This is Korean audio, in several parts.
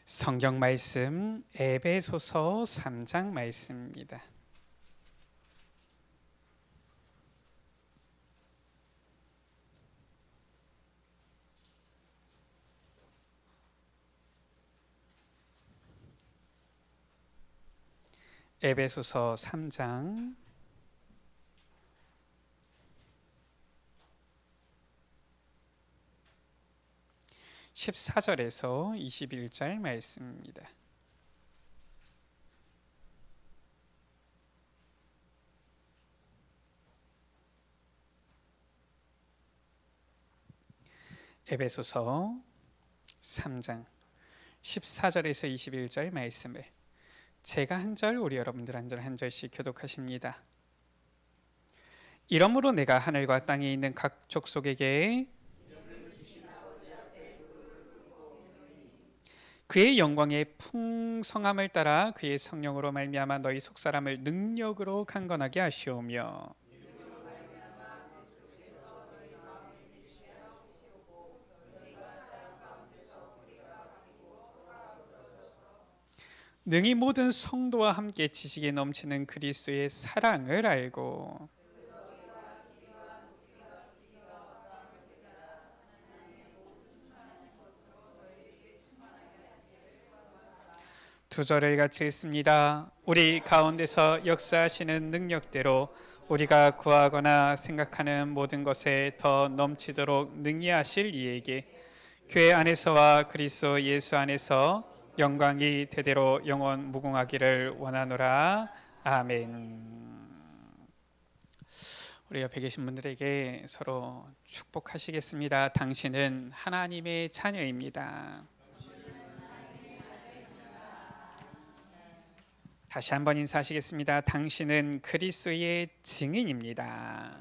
성경 말씀 에베소서 3장 말씀입니다. 에베소서 3장 14절에서 21절 말씀입니다. 에베소서 3장 14절에서 21절 말씀을 제가 한 절, 우리 여러분들 한 절 한 절씩 교독하십니다. 이러므로 내가 하늘과 땅에 있는 각 족속에게 그의 영광의 풍성함을 따라 그의 성령으로 말미암아 너희 속사람을 능력으로 강건하게 하시오며 능히 모든 성도와 함께 지식에 넘치는 그리스도의 사랑을 알고 두 절을 같이 읽습니다. 우리 가운데서 역사하시는 능력대로 우리가 구하거나 생각하는 모든 것에 더 넘치도록 능히 하실 이에게 교회 안에서와 그리스도 예수 안에서 영광이 대대로 영원 무궁하기를 원하노라. 아멘. 우리 옆에 계신 분들에게 서로 축복하시겠습니다. 당신은 하나님의 자녀입니다. 다시 한번 인사하시겠습니다. 당신은 그리스도의 증인입니다.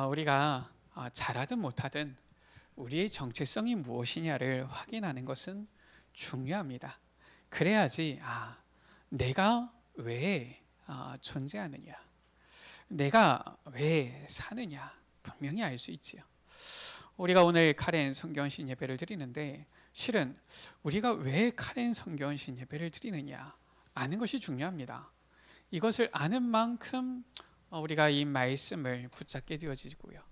우리가 잘하든 못하든 우리의 정체성이 무엇이냐를 확인하는 것은 중요합니다. 그래야지 내가 왜 존재하느냐, 내가 왜 사느냐 분명히 알 수 있지요. 우리가 오늘 카렌 성경신 예배를 드리는데 실은 우리가 왜 카렌 성경신 예배를 드리느냐 아는 것이 중요합니다. 이것을 아는 만큼 우리가 이 말씀을 붙잡게 되어지고요.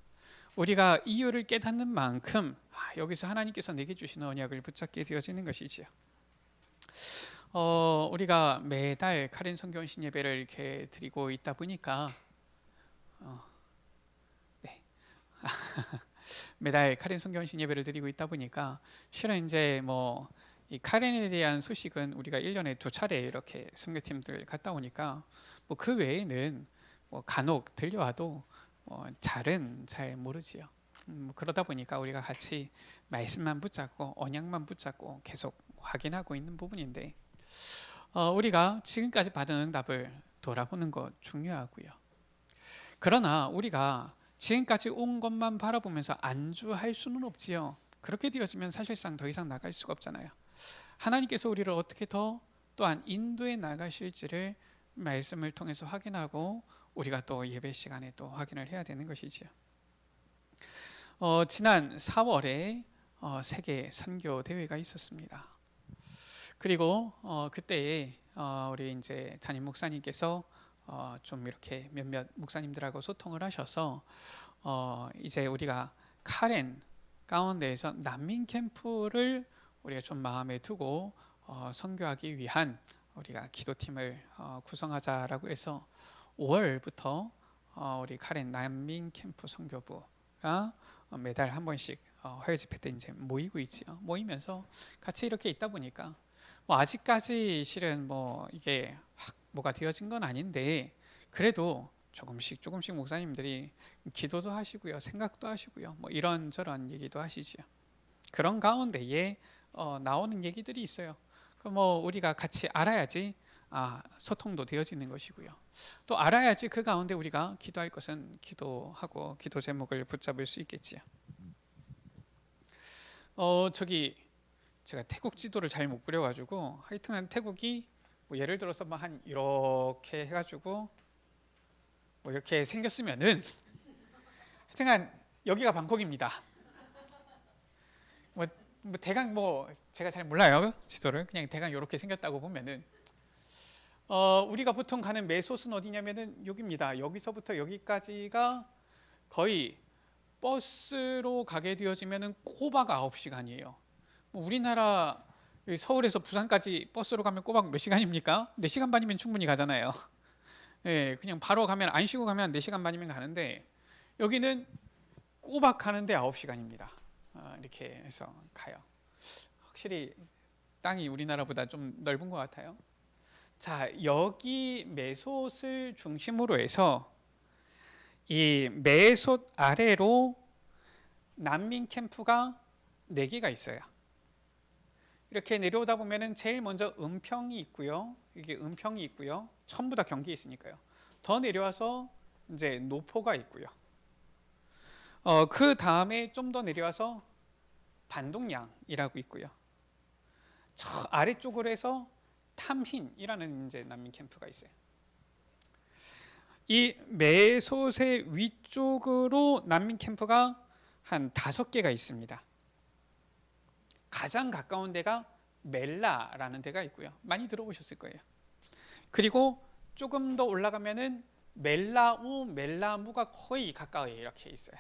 우리가 이유를 깨닫는 만큼 여기서 하나님께서 내게 주시는 언약을 붙잡게 되어지는 것이지요. 우리가 매달 카렌 성경신 예배를 이렇게 드리고 있다 보니까 매달 카렌 성경신 예배를 드리고 있다 보니까 실은 이제 이 카렌에 대한 소식은 우리가 1년에 2차례 이렇게 선교팀들 갔다 오니까 그 외에는 간혹 들려와도 잘은 잘 모르지요. 그러다 보니까 우리가 같이 말씀만 붙잡고 언약만 붙잡고 계속 확인하고 있는 부분인데 우리가 지금까지 받은 응답을 돌아보는 것 중요하고요. 그러나 우리가 지금까지 온 것만 바라보면서 안주할 수는 없지요. 그렇게 되어지면 사실상 더 이상 나갈 수가 없잖아요. 하나님께서 우리를 어떻게 더 또한 인도해 나가실지를 말씀을 통해서 확인하고 우리가 또 예배 시간에 또 확인을 해야 되는 것이지요. 지난 4월에 세계 선교 대회가 있었습니다. 그리고 그때에 우리 이제 담임 목사님께서 좀 이렇게 몇몇 목사님들하고 소통을 하셔서 이제 우리가 카렌 가운데에서 난민 캠프를 우리가 좀 마음에 두고 선교하기 위한 우리가 기도팀을 구성하자라고 해서 5월부터 우리 카렌 난민 캠프 선교부가 매달 한 번씩 화요 집회 때 이제 모이고 있지요. 모이면서 같이 이렇게 있다 보니까 아직까지 실은 이게 확 뭐가 되어진 건 아닌데 그래도 조금씩 목사님들이 기도도 하시고요, 생각도 하시고요, 이런저런 얘기도 하시죠. 그런 가운데에 나오는 얘기들이 있어요. 우리가 같이 알아야지 소통도 되어지는 것이고요. 또 알아야지 그 가운데 우리가 기도할 것은 기도하고 기도 제목을 붙잡을 수 있겠지요. 제가 태국 지도를 잘 못 그려가지고 하여튼 태국이 예를 들어서 한 이렇게 해가지고 이렇게 생겼으면은 하여튼 여기가 방콕입니다. 뭐, 대강 뭐 제가 잘 몰라요 지도를. 그냥 대강 이렇게 생겼다고 보면은 우리가 보통 가는 메솥은 어디냐면은 여기입니다. 여기서부터 여기까지가 거의 버스로 가게 되어지면은 꼬박 9시간이에요. 뭐 우리나라 서울에서 부산까지 버스로 가면 꼬박 몇 시간입니까? 4시간 반이면 충분히 가잖아요. 예, 그냥 바로 가면 안 쉬고 가면 4시간 반이면 가는데 여기는 꼬박 가는데 9시간입니다. 이렇게 해서 가요. 확실히 땅이 우리나라보다 좀 넓은 것 같아요. 자, 여기 메솥을 중심으로 해서 이 메솥 아래로 난민 캠프가 4개가 있어요. 이렇게 내려오다 보면은 제일 먼저 은평이 있고요. 이게 은평이 있고요. 전부 다 경기에 있으니까요. 더 내려와서 이제 노포가 있고요. 그 다음에 좀 더 내려와서 반동량이라고 있고요. 저 아래쪽으로 해서 탐힌이라는 이제 난민 캠프가 있어요. 이 메솥의 위쪽으로 난민 캠프가 한 5개가 있습니다. 가장 가까운 데가 멜라라는 데가 있고요. 많이 들어보셨을 거예요. 그리고 조금 더 올라가면은 멜라우, 멜라무가 거의 가까이 이렇게 있어요.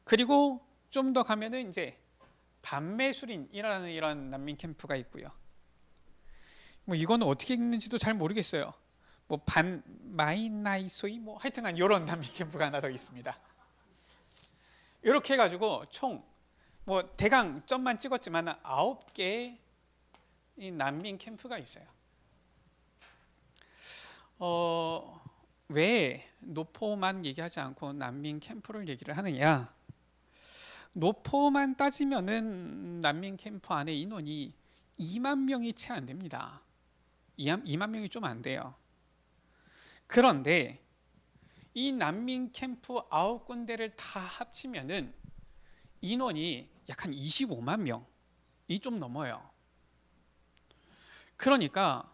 그리고 좀 더 가면은 이제 반메수린이라는 이런 난민 캠프가 있고요. 뭐 이거는 어떻게 읽는지도 잘 모르겠어요. 뭐 반마이나이소이 뭐 하여튼간 이런 난민 캠프가 하나 더 있습니다. 이렇게 해가지고 총 뭐 대강 점만 찍었지만 9개의 이 난민 캠프가 있어요. 왜 노포만 얘기하지 않고 난민 캠프를 얘기를 하느냐? 노포만 따지면은 난민 캠프 안에 인원이 2만 명이 채 안 됩니다. 2만 명이 좀 안 돼요. 그런데 이 난민 캠프 9군데를 다 합치면은 인원이 약 한 25만 명이 좀 넘어요. 그러니까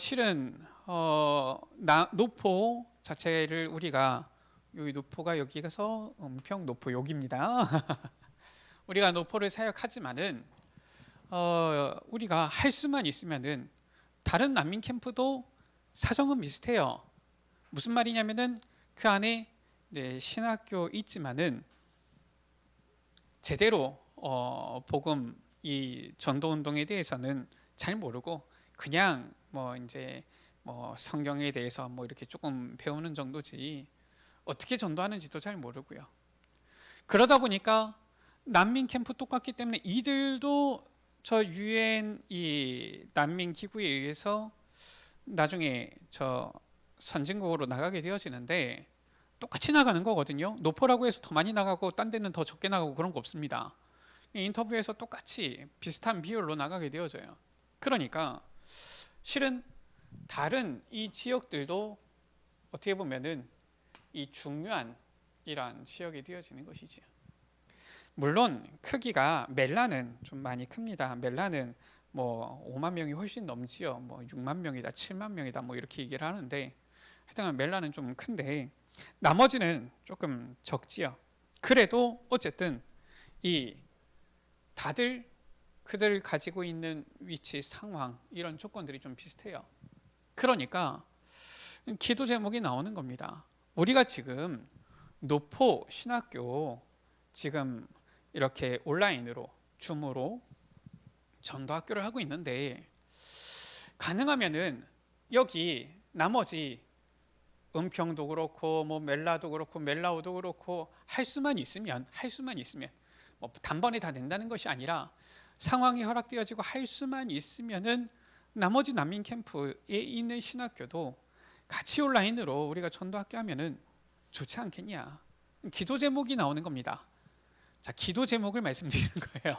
실은 노포 자체를 우리가 여기 노포가 여기 가서 은평 노포 여기입니다. 우리가 노포를 사역하지만은 우리가 할 수만 있으면은 다른 난민 캠프도 사정은 비슷해요. 무슨 말이냐면은 그 안에 이제 신학교 있지만은 제대로 복음 이 전도 운동에 대해서는 잘 모르고 그냥 뭐 이제 뭐 성경에 대해서 뭐 이렇게 조금 배우는 정도지 어떻게 전도하는지도 잘 모르고요. 그러다 보니까 난민 캠프 똑같기 때문에 이들도 저 유엔 이 난민 기구에 의해서 나중에 저 선진국으로 나가게 되어지는데 똑같이 나가는 거거든요. 노포라고 해서 더 많이 나가고 딴 데는 더 적게 나가고 그런 거 없습니다. 인터뷰에서 똑같이 비슷한 비율로 나가게 되어져요. 그러니까 실은 다른 이 지역들도 어떻게 보면은 이 중요한 이러한 지역이 되어지는 것이지요. 물론 크기가 멜라는 좀 많이 큽니다. 멜라는 뭐 5만 명이 훨씬 넘지요. 뭐 6만 명이다, 7만 명이다, 뭐 이렇게 얘기를 하는데 하여튼 멜라는 좀 큰데 나머지는 조금 적지요. 그래도 어쨌든 이 다들 그들 가지고 있는 위치, 상황 이런 조건들이 좀 비슷해요. 그러니까 기도 제목이 나오는 겁니다. 우리가 지금 노포 신학교 지금 이렇게 온라인으로 줌으로 전도학교를 하고 있는데 가능하면은 여기 나머지 은평도 그렇고 뭐 멜라도 그렇고 멜라우도 그렇고 할 수만 있으면 뭐 단번에 다 된다는 것이 아니라 상황이 허락되어지고 할 수만 있으면은 나머지 난민 캠프에 있는 신학교도 같이 온라인으로 우리가 전도학교 하면은 좋지 않겠냐. 기도 제목이 나오는 겁니다. 자, 기도 제목을 말씀드리는 거예요.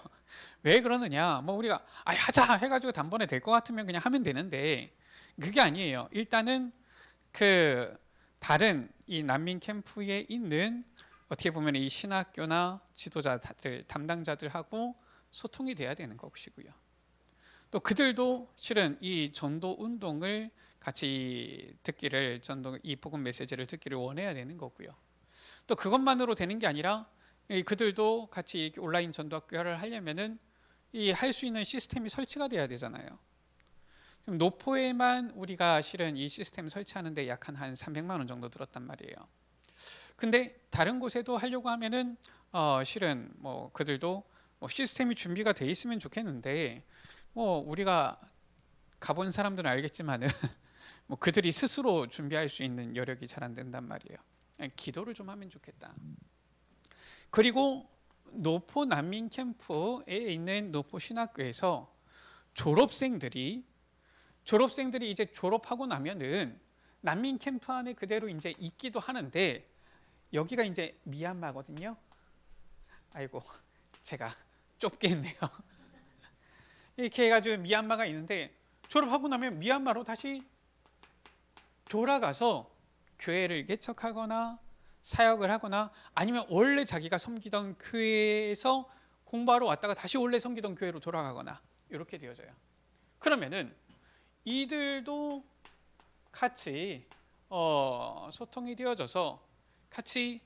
왜 그러느냐? 뭐 우리가 하자 해가지고 단번에 될 것 같으면 그냥 하면 되는데 그게 아니에요. 일단은 그 다른 이 난민 캠프에 있는 어떻게 보면 이 신학교나 지도자들, 담당자들하고 소통이 돼야 되는 것이고요. 또 그들도 실은 이 전도 운동을 같이 듣기를 이 복음 메시지를 듣기를 원해야 되는 거고요. 또 그것만으로 되는 게 아니라 그들도 같이 온라인 전도학교를 하려면은 이 할 수 있는 시스템이 설치가 돼야 되잖아요. 노포에만 우리가 실은 이 시스템 설치하는데 약 한 300만 원 정도 들었단 말이에요. 근데 다른 곳에도 하려고 하면은 실은 뭐 그들도 뭐 시스템이 준비가 돼 있으면 좋겠는데 뭐 우리가 가본 사람들은 알겠지만은 뭐 그들이 스스로 준비할 수 있는 여력이 잘 안 된단 말이에요. 기도를 좀 하면 좋겠다. 그리고 노포 난민 캠프에 있는 노포 신학교에서 졸업생들이 이제 졸업하고 나면은 난민 캠프 안에 그대로 이제 있기도 하는데 여기가 이제 미얀마거든요. 아이고 제가 좁게 했네요. 이렇게 해가지고 미얀마가 있는데 졸업하고 나면 미얀마로 다시 돌아가서 교회를 개척하거나 사역을 하거나 아니면 원래 자기가 섬기던 교회에서 공부하러 왔다가 다시 원래 섬기던 교회로 돌아가거나 이렇게 되어져요. 그러면은 이들도 같이 소통이 되어져서 같이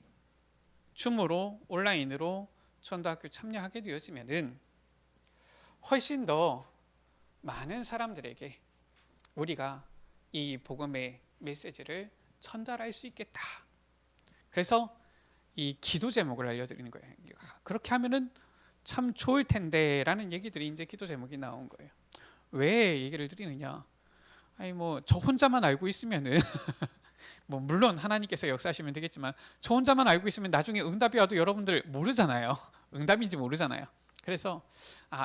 줌으로 온라인으로 전도학교 참여하게 되어지면은 훨씬 더 많은 사람들에게 우리가 이 복음의 메시지를 전달할 수 있겠다. 그래서 이 기도 제목을 알려드리는 거예요. 그렇게 하면은 참 좋을 텐데라는 얘기들이 이제 기도 제목이 나온 거예요. 왜 얘기를 드리느냐? 아니 뭐 저 혼자만 알고 있으면은 뭐 물론 하나님께서 역사하시면 되겠지만 저 혼자만 알고 있으면 나중에 응답이 와도 여러분들 모르잖아요. 응답인지 모르잖아요. 그래서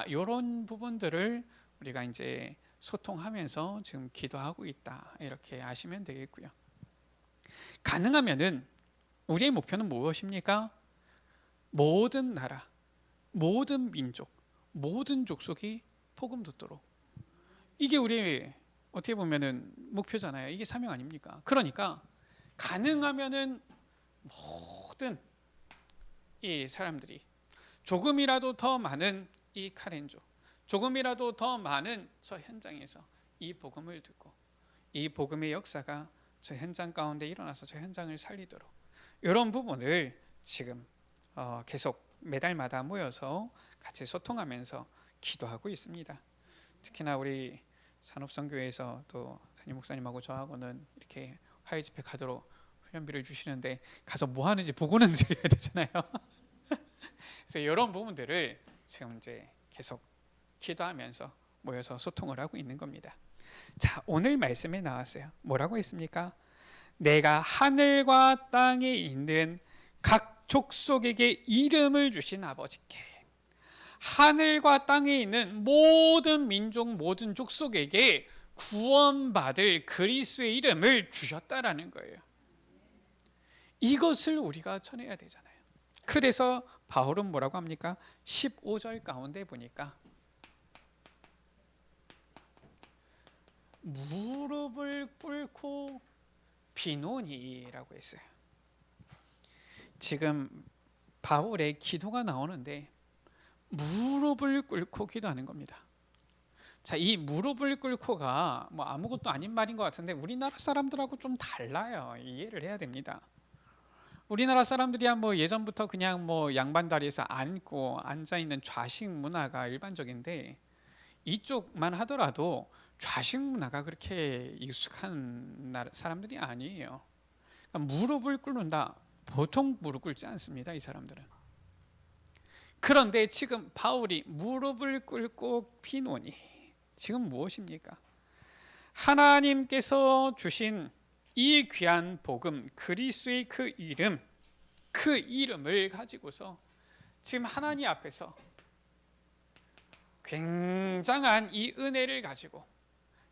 이런 부분들을 우리가 이제 소통하면서 지금 기도하고 있다 이렇게 아시면 되겠고요. 가능하면은 우리의 목표는 무엇입니까? 모든 나라, 모든 민족, 모든 족속이 복음 듣도록. 이게 우리의 어떻게 보면은 목표잖아요. 이게 사명 아닙니까? 그러니까 가능하면은 모든 이 사람들이 조금이라도 더 많은 이 카렌조, 조금이라도 더 많은 저 현장에서 이 복음을 듣고 이 복음의 역사가 저 현장 가운데 일어나서 저 현장을 살리도록 이런 부분을 지금 계속 매달마다 모여서 같이 소통하면서 기도하고 있습니다. 특히나 우리 산업선교회에서 또 담임 목사님하고 저하고는 이렇게 화해 집회 가도록 훈련비를 주시는데 가서 뭐 하는지 보고는 드려야 되잖아요. 그래서 이런 부분들을 지금 이제 계속 기도하면서 모여서 소통을 하고 있는 겁니다. 자, 오늘 말씀에 나왔어요. 뭐라고 했습니까? 내가 하늘과 땅에 있는 각 족속에게 이름을 주신 아버지께 하늘과 땅에 있는 모든 민족 모든 족속에게 구원받을 그리스도의 이름을 주셨다라는 거예요. 이것을 우리가 전해야 되잖아요. 그래서 바울은 뭐라고 합니까? 15절 가운데 보니까 무릎을 꿇고 비노니라고 했어요. 지금 바울의 기도가 나오는데 무릎을 꿇고 기도하는 겁니다. 자, 이 무릎을 꿇고가 뭐 아무것도 아닌 말인 것 같은데 우리나라 사람들하고 좀 달라요. 이해를 해야 됩니다. 우리나라 사람들이야 뭐 예전부터 그냥 뭐 양반다리에서 앉고 앉아 있는 좌식 문화가 일반적인데 이쪽만 하더라도 좌식 문화가 그렇게 익숙한 사람들이 아니에요. 그러니까 무릎을 꿇는다. 보통 무릎 꿇지 않습니다. 이 사람들은. 그런데 지금 바울이 무릎을 꿇고 비노니 지금 무엇입니까? 하나님께서 주신 이 귀한 복음 그리스도의 그 이름을 가지고서 지금 하나님 앞에서 굉장한 이 은혜를 가지고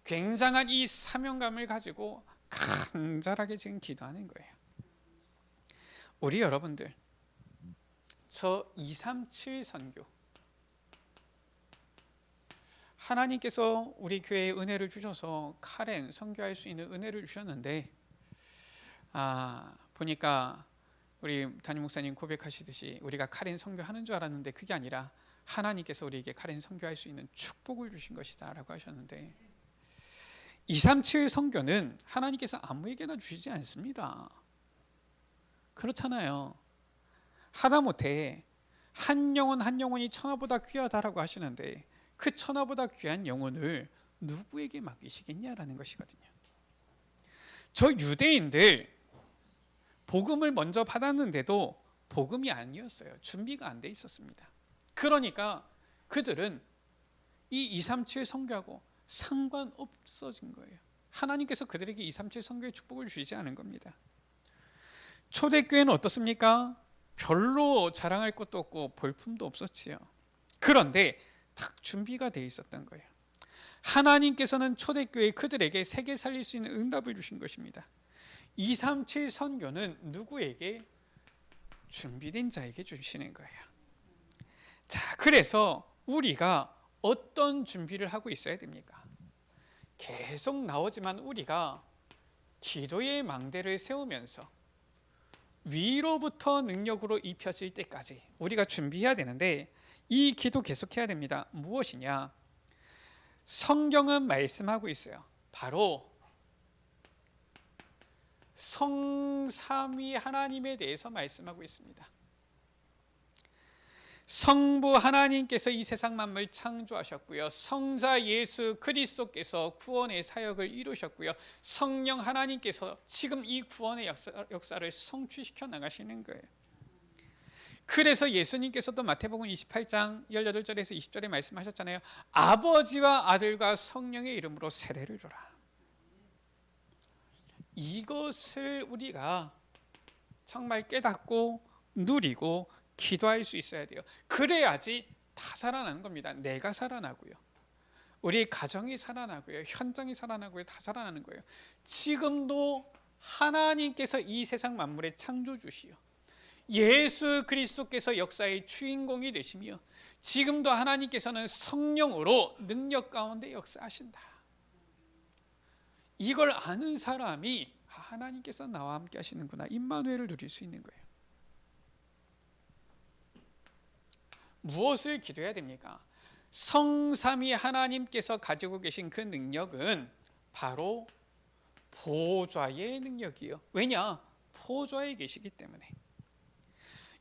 굉장한 이 사명감을 가지고 간절하게 지금 기도하는 거예요. 우리 여러분들 저 237 선교 하나님께서 우리 교회에 은혜를 주셔서 카렌 선교할 수 있는 은혜를 주셨는데 보니까 우리 담임 목사님 고백하시듯이 우리가 카렌 선교하는 줄 알았는데 그게 아니라 하나님께서 우리에게 카렌 선교할 수 있는 축복을 주신 것이다 라고 하셨는데 237 선교는 하나님께서 아무에게나 주시지 않습니다. 그렇잖아요. 하다못해 한 영혼 한 영혼이 천하보다 귀하다라고 하시는데 그 천하보다 귀한 영혼을 누구에게 맡기시겠냐라는 것이거든요. 저 유대인들 복음을 먼저 받았는데도 복음이 아니었어요. 준비가 안 돼 있었습니다. 그러니까 그들은 이 237 선교하고 상관없어진 거예요. 하나님께서 그들에게 237 선교의 축복을 주시지 않은 겁니다. 초대교회는 어떻습니까? 별로 자랑할 것도 없고 볼품도 없었지요. 그런데 딱 준비가 돼 있었던 거예요. 하나님께서는 초대교회 그들에게 세계 살릴 수 있는 응답을 주신 것입니다. 237 선교는 누구에게? 준비된 자에게 주시는 거예요. 자, 그래서 우리가 어떤 준비를 하고 있어야 됩니까? 계속 나오지만 우리가 기도의 망대를 세우면서 위로부터 능력으로 입혀질 때까지 우리가 준비해야 되는데 이 기도 계속해야 됩니다. 무엇이냐? 성경은 말씀하고 있어요. 바로 성삼위 하나님에 대해서 말씀하고 있습니다. 성부 하나님께서 이 세상 만물 창조하셨고요. 성자 예수 그리스도께서 구원의 사역을 이루셨고요. 성령 하나님께서 지금 이 구원의 역사를 성취시켜 나가시는 거예요. 그래서 예수님께서도 마태복음 28장 18절에서 20절에 말씀하셨잖아요. 아버지와 아들과 성령의 이름으로 세례를 줘라. 이것을 우리가 정말 깨닫고 누리고 기도할 수 있어야 돼요. 그래야지 다 살아나는 겁니다. 내가 살아나고요, 우리 가정이 살아나고요, 현장이 살아나고요, 다 살아나는 거예요. 지금도 하나님께서 이 세상 만물의 창조주시요, 예수 그리스도께서 역사의 주인공이 되시며 지금도 하나님께서는 성령으로 능력 가운데 역사하신다. 이걸 아는 사람이 하나님께서 나와 함께 하시는구나, 임마누엘을 누릴 수 있는 거예요. 무엇을 기도해야 됩니까? 성삼위 하나님께서 가지고 계신 그 능력은 바로 보좌의 능력이요. 왜냐? 보좌에 계시기 때문에.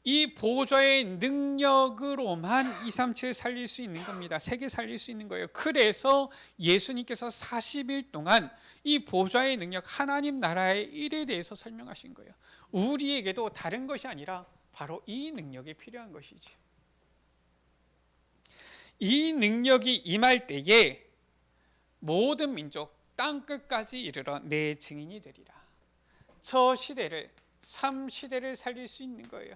이 보좌의 능력으로만 237 살릴 수 있는 겁니다. 세계 살릴 수 있는 거예요. 그래서 예수님께서 40일 동안 이 보좌의 능력, 하나님 나라의 일에 대해서 설명하신 거예요. 우리에게도 다른 것이 아니라 바로 이 능력이 필요한 것이지. 이 능력이 임할 때에 모든 민족 땅끝까지 이르러 내 증인이 되리라. 저 시대를, 삶 시대를 살릴 수 있는 거예요.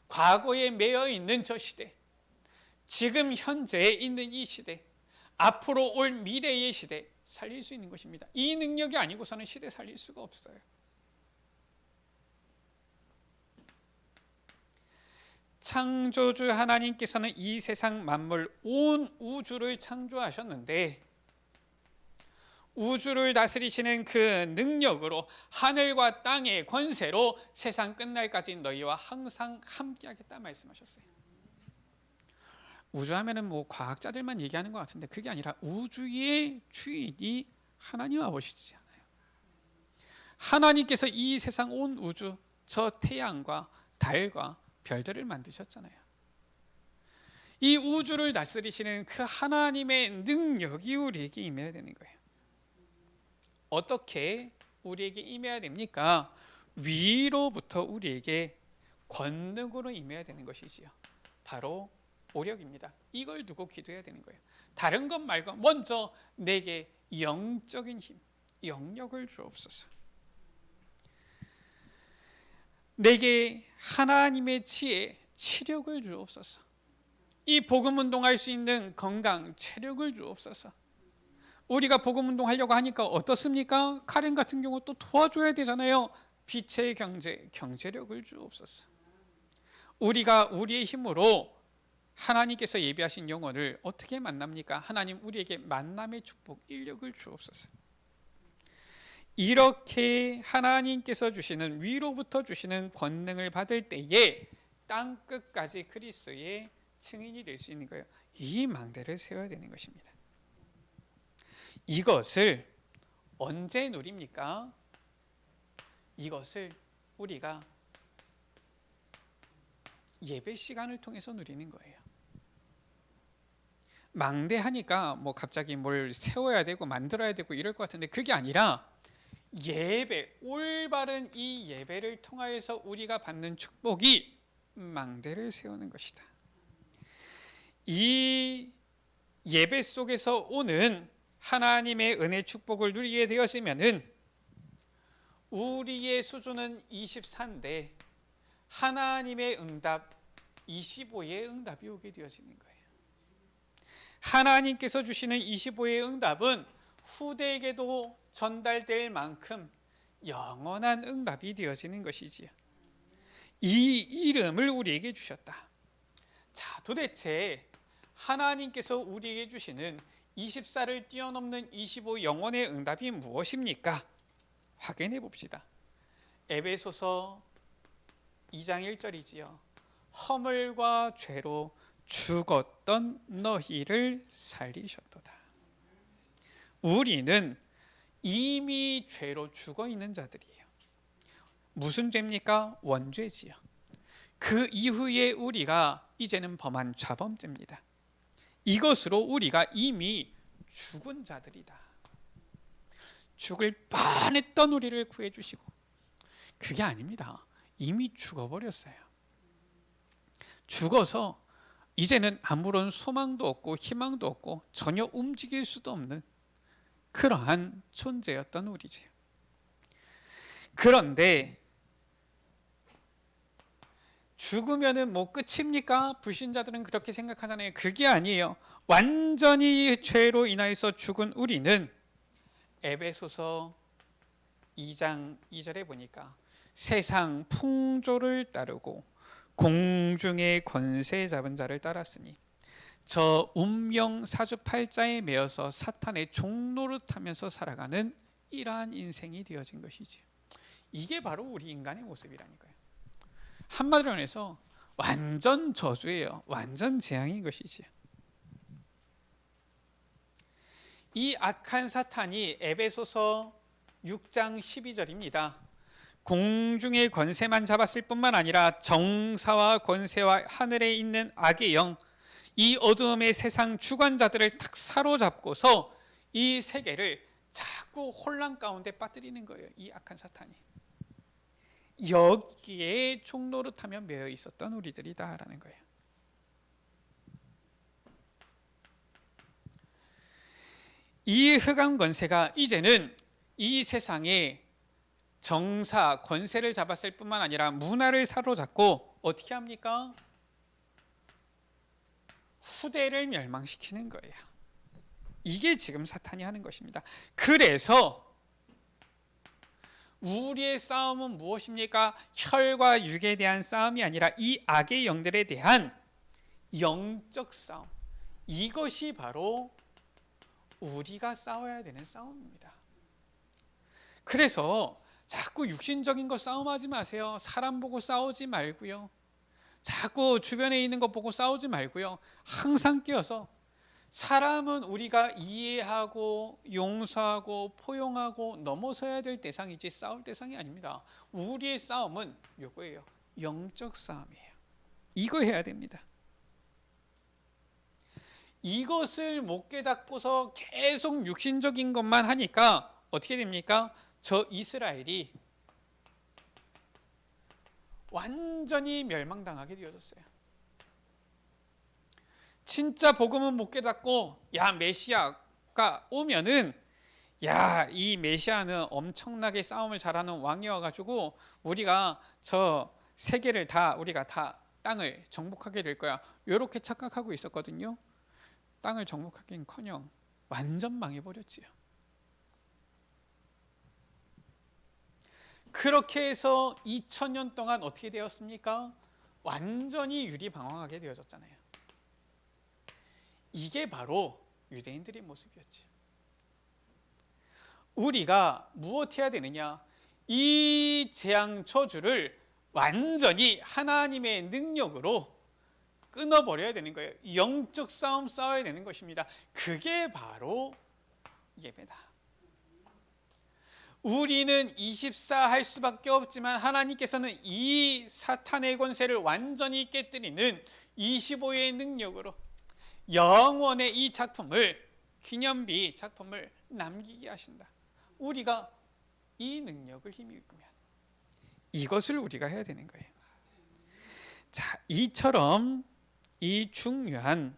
과거에 매여 있는 저 시대, 지금 현재에 있는 이 시대, 앞으로 올 미래의 시대 살릴 수 있는 것입니다. 이 능력이 아니고서는 시대 살릴 수가 없어요. 창조주 하나님께서는 이 세상 만물 온 우주를 창조하셨는데 우주를 다스리시는 그 능력으로 하늘과 땅의 권세로 세상 끝날까지 너희와 항상 함께하겠다 말씀하셨어요. 우주하면은 뭐 과학자들만 얘기하는 것 같은데 그게 아니라 우주의 주인이 하나님 아버지잖아요. 하나님께서 이 세상 온 우주, 저 태양과 달과 별들을 만드셨잖아요. 이 우주를 다스리시는 그 하나님의 능력이 우리에게 임해야 되는 거예요. 어떻게 우리에게 임해야 됩니까? 위로부터 우리에게 권능으로 임해야 되는 것이지요. 바로 오력입니다. 이걸 두고 기도해야 되는 거예요. 다른 것 말고 먼저 내게 영적인 힘, 영력을 주옵소서. 내게 하나님의 지혜, 치력을 주옵소서. 이 복음 운동할 수 있는 건강, 체력을 주옵소서. 우리가 복음 운동하려고 하니까 어떻습니까? 카렌 같은 경우 또 도와줘야 되잖아요. 빛의 경제, 경제력을 주옵소서. 우리가 우리의 힘으로 하나님께서 예비하신 영혼을 어떻게 만납니까? 하나님 우리에게 만남의 축복, 인력을 주옵소서. 이렇게 하나님께서 주시는, 위로부터 주시는 권능을 받을 때에 땅끝까지 그리스도의 증인이 될 수 있는 거예요. 이 망대를 세워야 되는 것입니다. 이것을 언제 누립니까? 이것을 우리가 예배 시간을 통해서 누리는 거예요. 망대하니까 뭐 갑자기 뭘 세워야 되고 만들어야 되고 이럴 것 같은데 그게 아니라 예배, 올바른 이 예배를 통하여서 우리가 받는 축복이 망대를 세우는 것이다. 이 예배 속에서 오는 하나님의 은혜 축복을 누리게 되었으면은 우리의 수준은 24인데 하나님의 응답 25의 응답이 오게 되어지는 거예요. 하나님께서 주시는 25의 응답은 후대에게도 전달될 만큼 영원한 응답이 되어지는 것이지요. 이 이름을 우리에게 주셨다. 자, 도대체 하나님께서 우리에게 주시는 24를 뛰어넘는 25 영원의 응답이 무엇입니까? 확인해 봅시다. 에베소서 2장 1절이지요. 허물과 죄로 죽었던 너희를 살리셨도다. 우리는 이미 죄로 죽어 있는 자들이에요. 무슨 죄입니까? 원죄지요. 그 이후에 우리가 이제는 범한 좌범죄입니다. 이것으로 우리가 이미 죽은 자들이다. 죽을 뻔했던 우리를 구해주시고, 그게 아닙니다. 이미 죽어버렸어요. 죽어서 이제는 아무런 소망도 없고 희망도 없고 전혀 움직일 수도 없는 그러한 존재였던 우리지. 그런데 죽으면은 뭐 끝입니까? 불신자들은 그렇게 생각하잖아요. 그게 아니에요. 완전히 죄로 인하여서 죽은 우리는 에베소서 2장 2절에 보니까 세상 풍조를 따르고 공중의 권세 잡은 자를 따랐으니 저 운명 사주팔자에 매여서 사탄의 종노릇하면서 살아가는 이러한 인생이 되어진 것이지. 이게 바로 우리 인간의 모습이라니까요. 한마디로 해서 완전 저주예요. 완전 재앙인 것이지. 이 악한 사탄이 에베소서 6장 12절입니다. 공중의 권세만 잡았을 뿐만 아니라 정사와 권세와 하늘에 있는 악의 영, 이 어두움의 세상 주관자들을 탁 사로잡고서 이 세계를 자꾸 혼란 가운데 빠뜨리는 거예요. 이 악한 사탄이. 여기에 종노릇하며 매여 있었던 우리들이다라는 거예요. 이 흑암 권세가 이제는 이 세상에 정사, 권세를 잡았을 뿐만 아니라 문화를 사로잡고 어떻게 합니까? 후대를 멸망시키는 거예요. 이게 지금 사탄이 하는 것입니다. 그래서 우리의 싸움은 무엇입니까? 혈과 육에 대한 싸움이 아니라 이 악의 영들에 대한 영적 싸움. 이것이 바로 우리가 싸워야 되는 싸움입니다. 그래서 자꾸 육신적인 거 싸움하지 마세요. 사람 보고 싸우지 말고요. 자꾸 주변에 있는 거 보고 싸우지 말고요. 항상 깨어서 사람은 우리가 이해하고 용서하고 포용하고 넘어서야 될 대상이지 싸울 대상이 아닙니다. 우리의 싸움은 이거예요. 영적 싸움이에요. 이거 해야 됩니다. 이것을 못 깨닫고서 계속 육신적인 것만 하니까 어떻게 됩니까? 저 이스라엘이 완전히 멸망당하게 되어졌어요. 진짜 복음은 못 깨닫고 야 메시아가 오면은 야 이 메시아는 엄청나게 싸움을 잘하는 왕이어가지고 우리가 저 세계를 다 우리가 다 땅을 정복하게 될 거야. 이렇게 착각하고 있었거든요. 땅을 정복하기는커녕 완전 망해버렸지요. 그렇게 해서 2000년 동안 어떻게 되었습니까? 완전히 유리방황하게 되어졌잖아요. 이게 바로 유대인들의 모습이었죠. 우리가 무엇해야 되느냐? 이 재앙 저주를 완전히 하나님의 능력으로 끊어버려야 되는 거예요. 영적 싸움 싸워야 되는 것입니다. 그게 바로 예배다. 우리는 24 할 수밖에 없지만 하나님께서는 이 사탄의 권세를 완전히 깨뜨리는 25의 능력으로 영원의 이 작품을, 기념비 작품을 남기게 하신다. 우리가 이 능력을 힘입으면 이것을 우리가 해야 되는 거예요. 자, 이처럼 이 중요한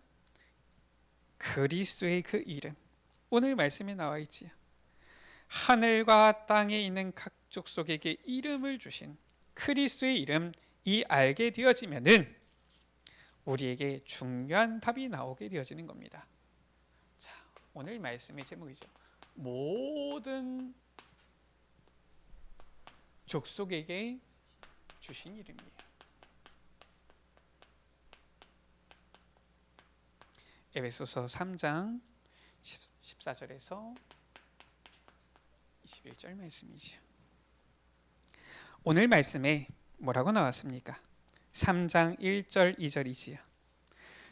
그리스도의 그 이름, 오늘 말씀에 나와 있지요. 하늘과 땅에 있는 각 족속에게 이름을 주신 그리스도의 이름, 이 알게 되어지면은 우리에게 중요한 답이 나오게 되어지는 겁니다. 자, 오늘 말씀의 제목이죠. 모든 족속에게 주신 이름이에요. 에베소서 3장 14절에서 21절 말씀이죠. 오늘 말씀에 뭐라고 나왔습니까? 3장 1절 2절이지요.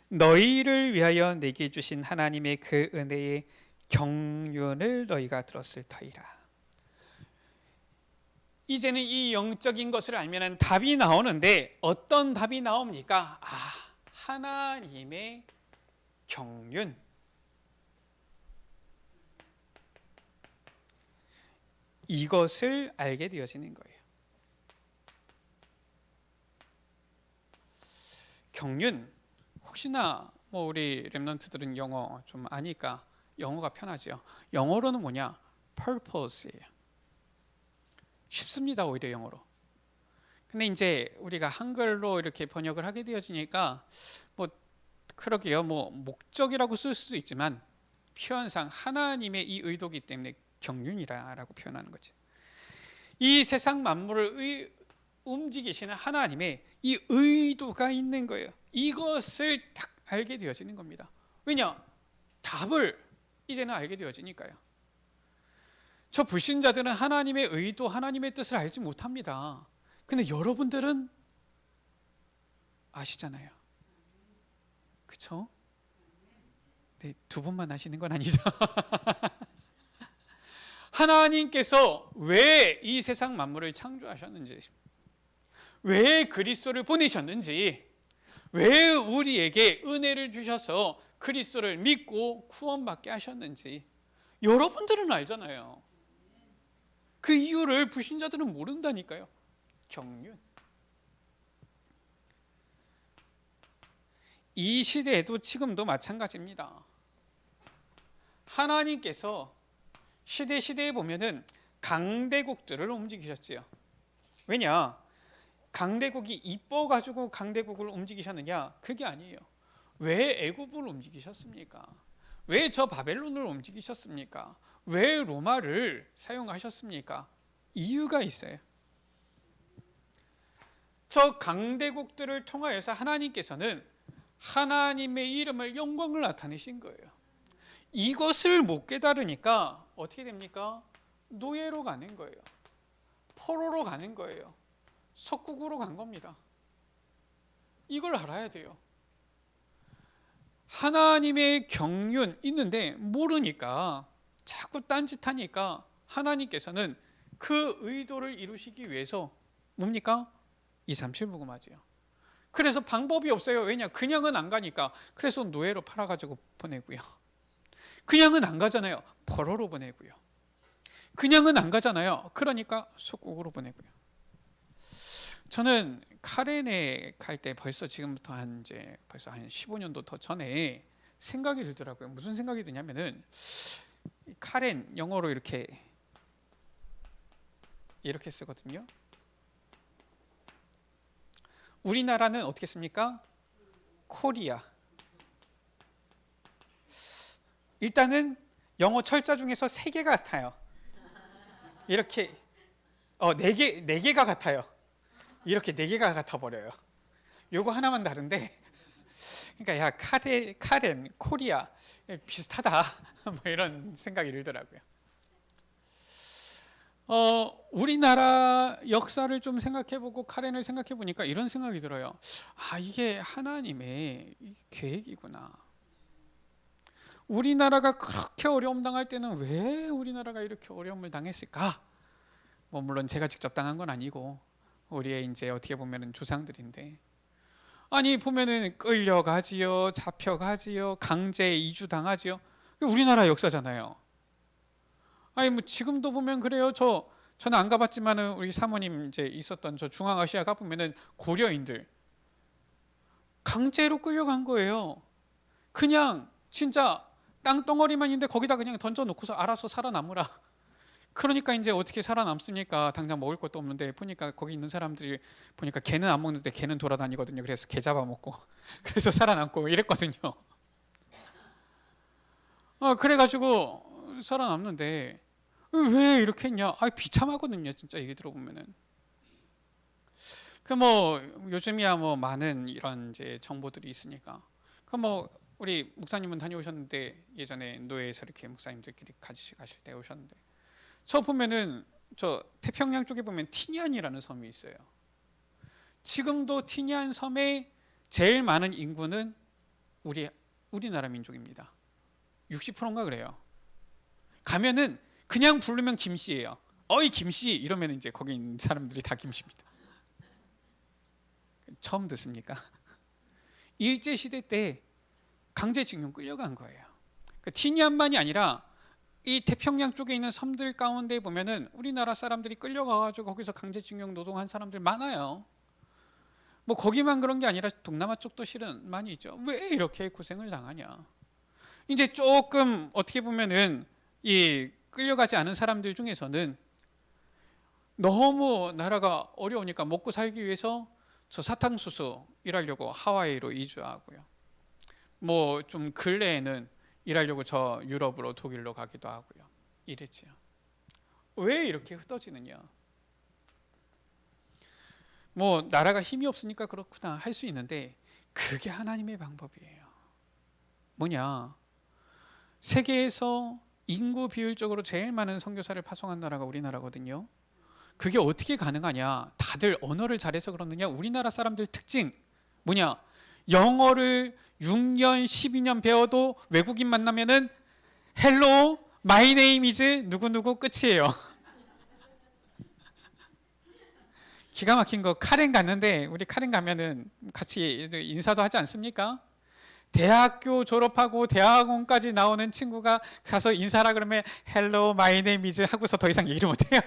너희를 위하여 내게 주신 하나님의 그 은혜의 경륜을 너희가 들었을 터이라. 이제는 이 영적인 것을 알면 답이 나오는데 어떤 답이 나옵니까? 하나님의 경륜. 이것을 알게 되어지는 거예요. 경륜, 혹시나 우리 렘넌트들은 영어 좀 아니까 영어가 편하죠. 영어로는 뭐냐? purpose예요. 쉽습니다, 오히려 영어로. 근데 이제 우리가 한글로 이렇게 번역을 하게 되어지니까 그러게요. 목적이라고 쓸 수도 있지만 표현상 하나님의 이 의도기 때문에 경륜이라고 표현하는 거죠. 이 세상 만물을 움직이시는 하나님의 이 의도가 있는 거예요. 이것을 딱 알게 되어지는 겁니다. 왜냐? 답을 이제는 알게 되어지니까요. 저 불신자들은 하나님의 의도, 하나님의 뜻을 알지 못합니다. 근데 여러분들은 아시잖아요. 그렇죠? 네, 두 분만 아시는 건 아니죠. 하나님께서 왜 이 세상 만물을 창조하셨는지, 왜 그리스도를 보내셨는지, 왜 우리에게 은혜를 주셔서 그리스도를 믿고 구원받게 하셨는지 여러분들은 알잖아요. 그 이유를 불신자들은 모른다니까요. 경륜. 이 시대에도 지금도 마찬가지입니다. 하나님께서 시대에 보면은 강대국들을 움직이셨지요. 왜냐? 강대국이 이뻐가지고 강대국을 움직이셨느냐? 그게 아니에요. 왜 애굽을 움직이셨습니까? 왜 저 바벨론을 움직이셨습니까? 왜 로마를 사용하셨습니까? 이유가 있어요. 저 강대국들을 통하여서 하나님께서는 하나님의 이름을, 영광을 나타내신 거예요. 이것을 못 깨달으니까 어떻게 됩니까? 노예로 가는 거예요. 포로로 가는 거예요. 속국으로 간 겁니다. 이걸 알아야 돼요. 하나님의 경륜 있는데 모르니까 자꾸 딴짓하니까 하나님께서는 그 의도를 이루시기 위해서 뭡니까? 237 복음하지요. 그래서 방법이 없어요. 왜냐? 그냥은 안 가니까. 그래서 노예로 팔아가지고 보내고요. 그냥은 안 가잖아요. 포로로 보내고요. 그냥은 안 가잖아요. 그러니까 속국으로 보내고요. 저는 카렌에 갈 때 지금부터 벌써 한 15년도 더 전에 생각이 들더라고요. 무슨 생각이 드냐면은 카렌 영어로 이렇게 쓰거든요. 우리나라는 어떻게 씁니까? 코리아. 일단은 영어 철자 중에서 3개가 같아요. 이렇게 4개가 같아요. 이렇게 4개가 같아 버려요. 요거 하나만 다른데, 그러니까 야 카렌, 코리아 비슷하다 이런 생각이 들더라고요. 우리나라 역사를 좀 생각해보고 카렌을 생각해보니까 이런 생각이 들어요. 이게 하나님의 계획이구나. 우리나라가 그렇게 어려움 당할 때는 왜 우리나라가 이렇게 어려움을 당했을까? 뭐 물론 제가 직접 당한 건 아니고 우리의 이제 어떻게 보면은 조상들인데, 아니 보면은 끌려가지요, 잡혀가지요, 강제 이주 당하지요. 우리나라 역사잖아요. 아니 뭐 지금도 보면 그래요. 저는 안 가봤지만은 우리 사모님 이제 있었던 저 중앙아시아 가 보면은 고려인들 강제로 끌려간 거예요. 그냥 진짜 땅덩어리만 있는데 거기다 그냥 던져놓고서 알아서 살아남으라. 그러니까 이제 어떻게 살아남습니까? 당장 먹을 것도 없는데 보니까 거기 있는 사람들이 보니까 개는 안 먹는데 개는 돌아다니거든요. 그래서 개 잡아먹고 그래서 살아남고 이랬거든요. 그래가지고 살아남는데 왜 이렇게 했냐? 비참하거든요. 진짜 얘기 들어보면은. 그 뭐 요즘이야 뭐 많은 이런 이제 정보들이 있으니까. 그 뭐 우리 목사님은 다녀오셨는데 예전에 노예에서 이렇게 목사님들끼리 같이 가실 때 오셨는데 저 보면은 저 태평양 쪽에 보면 티니안이라는 섬이 있어요. 지금도 티니안 섬에 제일 많은 인구는 우리나라 민족입니다. 60%인가 그래요. 가면은 그냥 부르면 김씨예요. 어이 김씨 이러면 이제 거기 있는 사람들이 다 김씨입니다. 처음 듣습니까? 일제 시대 때 강제징용 끌려간 거예요. 티니안만이 아니라 이 태평양 쪽에 있는 섬들 가운데 보면은 우리나라 사람들이 끌려가가지고 거기서 강제징용 노동한 사람들 많아요. 뭐 거기만 그런 게 아니라 동남아 쪽도 실은 많이 있죠. 왜 이렇게 고생을 당하냐? 이제 조금 어떻게 보면은 이 끌려가지 않은 사람들 중에서는 너무 나라가 어려우니까 먹고 살기 위해서 저 사탕수수 일하려고 하와이로 이주하고요. 뭐 좀 근래에는 일하려고 저 유럽으로 독일로 가기도 하고요. 이랬지요. 왜 이렇게 흩어지느냐? 뭐 나라가 힘이 없으니까 그렇구나 할 수 있는데 그게 하나님의 방법이에요. 뭐냐? 세계에서 인구 비율적으로 제일 많은 선교사를 파송한 나라가 우리나라거든요. 그게 어떻게 가능하냐? 다들 언어를 잘해서 그러느냐? 우리나라 사람들 특징 뭐냐? 영어를 6년, 12년 배워도 외국인 만나면은 헬로, 마이 네임 이즈 누구누구 끝이에요. 기가 막힌 거 카렌 갔는데 우리 카렌 가면은 같이 인사도 하지 않습니까? 대학교 졸업하고 대학원까지 나오는 친구가 가서 인사라 그러면 헬로, 마이 네임 이즈 하고서 더 이상 얘기를 못 해요.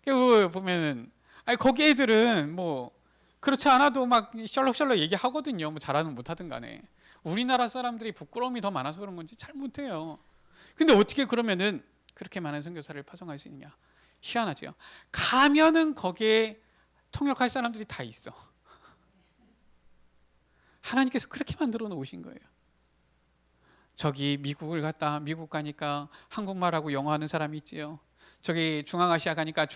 그 보면은 거기 애들은 뭐 그렇지 않아도 막 셜록셜록 얘기하거든요. 뭐 잘하든 못하든 간에. 우리나라 사람들이 부끄러움이 더 많아서 그런 건지 잘 못해요. 근데 어떻게 그러면은 그렇게 많은 선교사를 파송할 수 있느냐? 희한하죠. 가면은 거기에 통역할 사람들이 다 있어. 하나님께서 그렇게 만들어 놓으신 거예요. 저기 미국 가니까 한국말하고 영어하는 사람이 있지요. 저기 중앙아시아 가니까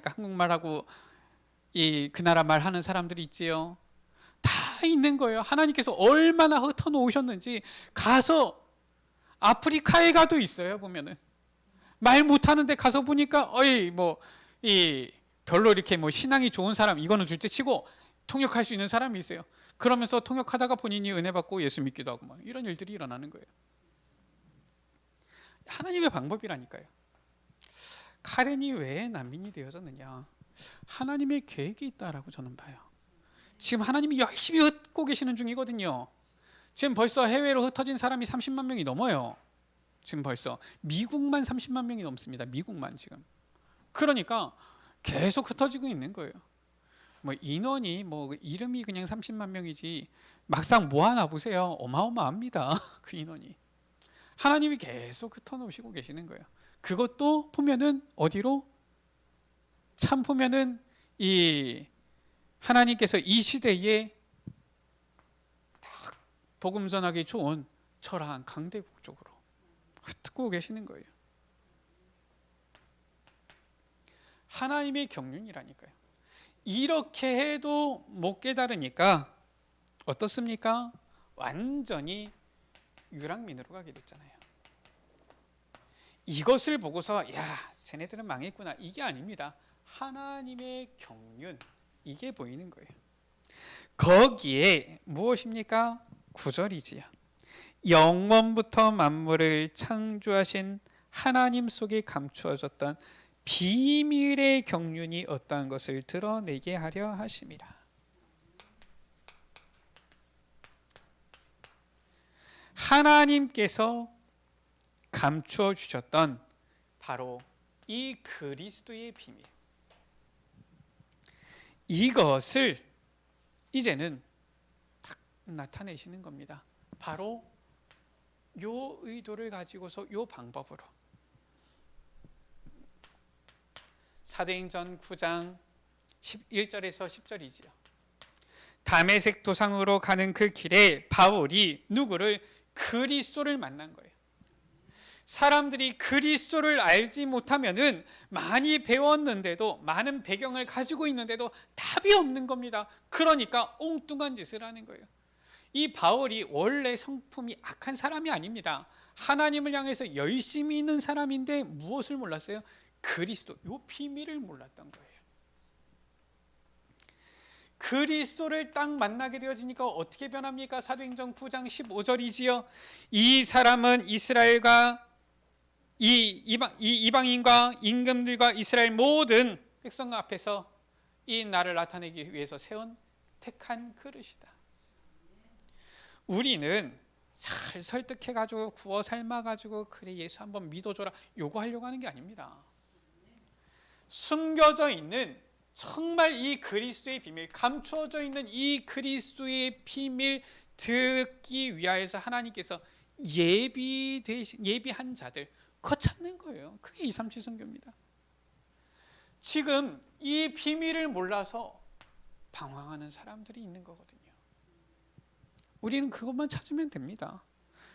한국말하고 그 나라 말 하는 사람들이 있지요. 다 있는 거예요. 하나님께서 얼마나 흩어 놓으셨는지. 가서 아프리카에 가도 있어요. 보면은 말 못하는데 가서 보니까 별로 이렇게 뭐 신앙이 좋은 사람 이거는 둘째 치고 통역할 수 있는 사람이 있어요. 그러면서 통역하다가 본인이 은혜 받고 예수 믿기도 하고 막 이런 일들이 일어나는 거예요. 하나님의 방법이라니까요. 카렌이 왜 난민이 되어졌느냐? 하나님의 계획이 있다라고 저는 봐요. 지금 하나님이 열심히 흩고 계시는 중이거든요. 지금 벌써 해외로 흩어진 사람이 30만 명이 넘어요. 지금 벌써 미국만 30만 명이 넘습니다. 미국만 지금. 그러니까 계속 흩어지고 있는 거예요. 뭐 인원이 뭐 이름이 그냥 30만 명이지 막상 모아나 보세요. 어마어마합니다. 그 인원이. 하나님이 계속 흩어놓으시고 계시는 거예요. 그것도 보면은 어디로? 참 보면은 이 하나님께서 이 시대에 딱 복음 전하기 좋은 처라한 강대국 쪽으로 흩고 계시는 거예요. 하나님의 경륜이라니까요. 이렇게 해도 못 깨달으니까 어떻습니까? 완전히 유랑민으로 가게 됐잖아요. 이것을 보고서 쟤네들은 망했구나 이게 아닙니다. 하나님의 경륜 이게 보이는 거예요. 거기에 무엇입니까? 9절이지요. 영원부터 만물을 창조하신 하나님 속에 감추어졌던 비밀의 경륜이 어떠한 것을 드러내게 하려 하심이라. 하나님께서 감추어 주셨던 바로 이 그리스도의 비밀, 이것을 이제는 딱 나타내시는 겁니다. 바로 요 의도를 가지고서 요 방법으로. 사도행전 9장 1절에서 10절이지요. 다메섹 도상으로 가는 그 길에 바울이 누구를? 그리스도를 만난 거예요. 사람들이 그리스도를 알지 못하면은 많이 배웠는데도, 많은 배경을 가지고 있는데도 답이 없는 겁니다. 그러니까 엉뚱한 짓을 하는 거예요. 이 바울이 원래 성품이 악한 사람이 아닙니다. 하나님을 향해서 열심히 있는 사람인데 무엇을 몰랐어요? 그리스도, 요 비밀을 몰랐던 거예요. 그리스도를 딱 만나게 되어지니까 어떻게 변합니까? 사도행전 9장 15절이지요. 이 사람은 이스라엘과 이방인과 임금들과 이스라엘 모든 백성 앞에서 이 나를 나타내기 위해서 세운 택한 그릇이다. 우리는 잘 설득해가지고 구워 삶아가지고 그래 예수 한번 믿어줘라 요거 하려고 하는 게 아닙니다. 숨겨져 있는 정말 이 그리스도의 비밀, 감추어져 있는 이 그리스도의 비밀 듣기 위하여서 하나님께서 예비한 자들 그거 찾는 거예요. 그게 237 선교입니다. 지금 이 비밀을 몰라서 방황하는 사람들이 있는 거거든요. 우리는 그것만 찾으면 됩니다.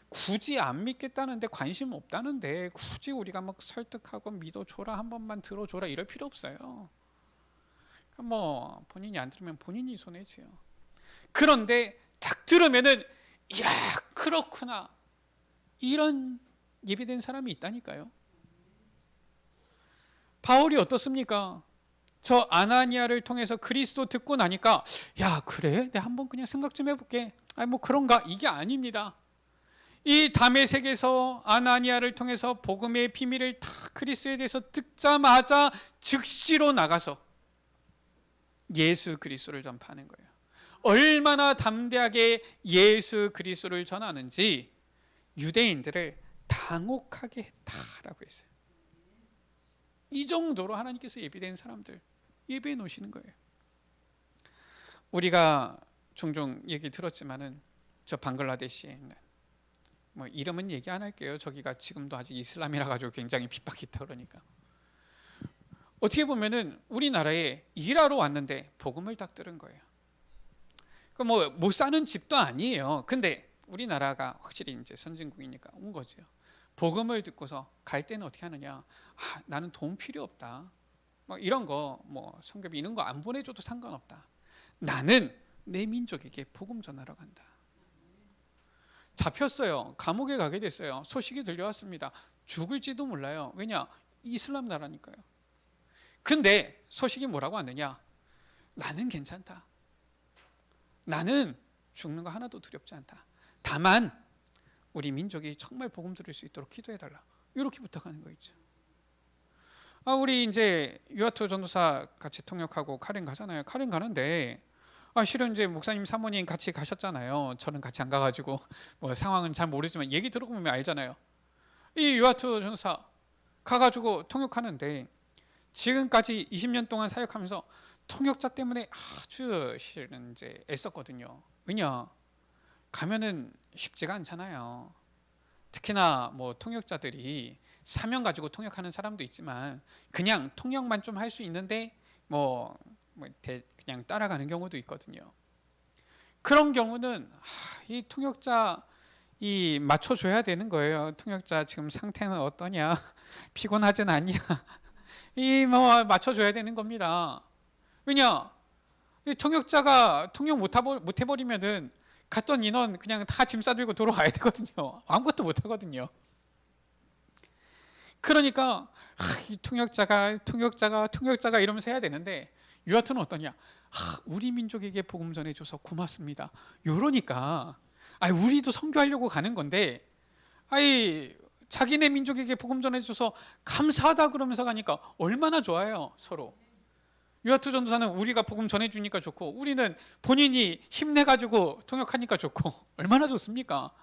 굳이 안 믿겠다는데, 관심 없다는데 굳이 우리가 막 설득하고 믿어줘라, 한 번만 들어줘라 이럴 필요 없어요. 뭐 본인이 안 들으면 본인이 손해지요. 그런데 딱 들으면은 이야 그렇구나, 이런 예비된 사람이 있다니까요. 바울이 어떻습니까? 저 아나니아를 통해서 그리스도 듣고 나니까 야 그래? 내가 한번 그냥 생각 좀 해볼게. 아니 뭐 그런가? 이게 아닙니다. 이 다메섹에서 아나니아를 통해서 복음의 비밀을 다 그리스도에 대해서 듣자마자 즉시로 나가서 예수 그리스도를 전파하는 거예요. 얼마나 담대하게 예수 그리스도를 전하는지 유대인들을 당혹하게 했다라고 했어요. 이 정도로 하나님께서 예비된 사람들 예배해 놓으시는 거예요. 우리가 종종 얘기 들었지만은 저 방글라데시에 있는 뭐 이름은 얘기 안 할게요. 저기가 지금도 아직 이슬람이라 가지고 굉장히 핍박이 있다 그러니까. 어떻게 보면은 우리나라에 일하러 왔는데 복음을 딱 들은 거예요. 그 뭐 못 사는 집도 아니에요. 근데 우리나라가 확실히 이제 선진국이니까 온 거죠. 복음을 듣고서 갈 때는 어떻게 하느냐? 아, 나는 돈 필요 없다. 뭐 이런 거, 뭐 성교비 이런 거 안 보내줘도 상관없다. 나는 내 민족에게 복음 전하러 간다. 잡혔어요. 감옥에 가게 됐어요. 소식이 들려왔습니다. 죽을지도 몰라요. 왜냐? 이슬람 나라니까요. 근데 소식이 뭐라고 왔느냐? 나는 괜찮다. 나는 죽는 거 하나도 두렵지 않다. 다만 우리 민족이 정말 복음 들을 수 있도록 기도해달라. 이렇게 부탁하는 거 있죠. 우리 이제 유아투 전도사 같이 통역하고 카렌 가잖아요. 카렌 가는데 실은 이제 목사님 사모님 같이 가셨잖아요. 저는 같이 안 가가지고 뭐 상황은 잘 모르지만 얘기 들어보면 알잖아요. 이 유아투 전도사 가가지고 통역하는데 지금까지 20년 동안 사역하면서 통역자 때문에 아주 실은 이제 애썼거든요. 왜냐? 가면은 쉽지가 않잖아요. 특히나 뭐 통역자들이 사명 가지고 통역하는 사람도 있지만 그냥 통역만 좀 할 수 있는데 그냥 따라가는 경우도 있거든요. 그런 경우는 이 통역자 맞춰줘야 되는 거예요. 통역자 지금 상태는 어떠냐? 피곤하진 않냐? 뭐 맞춰줘야 되는 겁니다. 왜냐? 이 통역자가 통역 못 해버리면은 갔던 인원 그냥 다 짐 싸들고 돌아와야 되거든요. 아무것도 못 하거든요. 그러니까 이 통역자가 이러면서 해야 되는데 유아투는 어떠냐? 우리 민족에게 복음 전해줘서 고맙습니다. 이러니까 우리도 선교하려고 가는 건데 자기네 민족에게 복음 전해줘서 감사하다 그러면서 가니까 얼마나 좋아요. 서로. 유아투 전도사는 우리가 복음 전해주니까 좋고, 우리는 본인이 힘내가지고 통역하니까 좋고, 얼마나 좋습니까?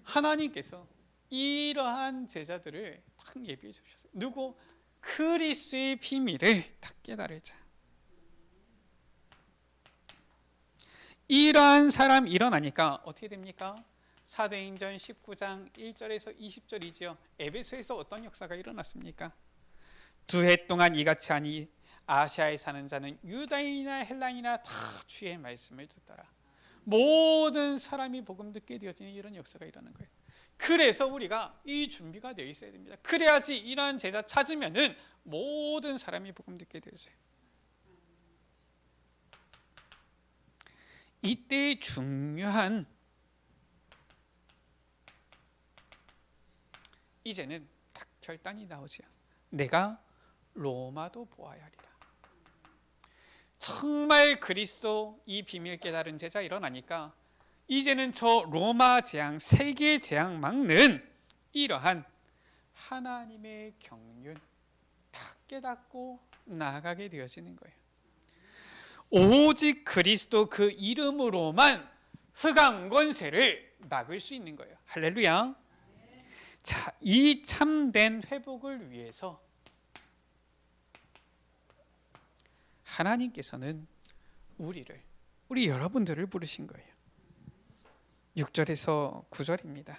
하나님께서 이러한 제자들을 딱 예비해 주셨어요. 누구? 그리스도의 비밀을 딱 깨달을 자. 이러한 사람 일어나니까 어떻게 됩니까? 사도행전 19장 1절에서 20절이죠. 에베소에서 어떤 역사가 일어났습니까? 2해 동안 이같이 하니 아시아에 사는 자는 유다인이나 헬라인이나 다 주의 말씀을 듣더라. 모든 사람이 복음 듣게 되어지는 이런 역사가 일어나는 거예요. 그래서 우리가 이 준비가 되어 있어야 됩니다. 그래야지 이러한 제자 찾으면은 모든 사람이 복음 듣게 되어져요. 이때 중요한 이제는 딱 결단이 나오죠. 내가 로마도 보아야 하리라. 정말 그리스도 이 비밀 깨달은 제자 일어나니까 이제는 저 로마 재앙, 세계 재앙 막는 이러한 하나님의 경륜 다 깨닫고 나아가게 되어지는 거예요. 오직 그리스도 그 이름으로만 흑암 권세를 막을 수 있는 거예요. 할렐루야. 자, 이 참된 회복을 위해서 하나님께서는 우리 여러분들을 부르신 거예요. 6절에서 9절입니다.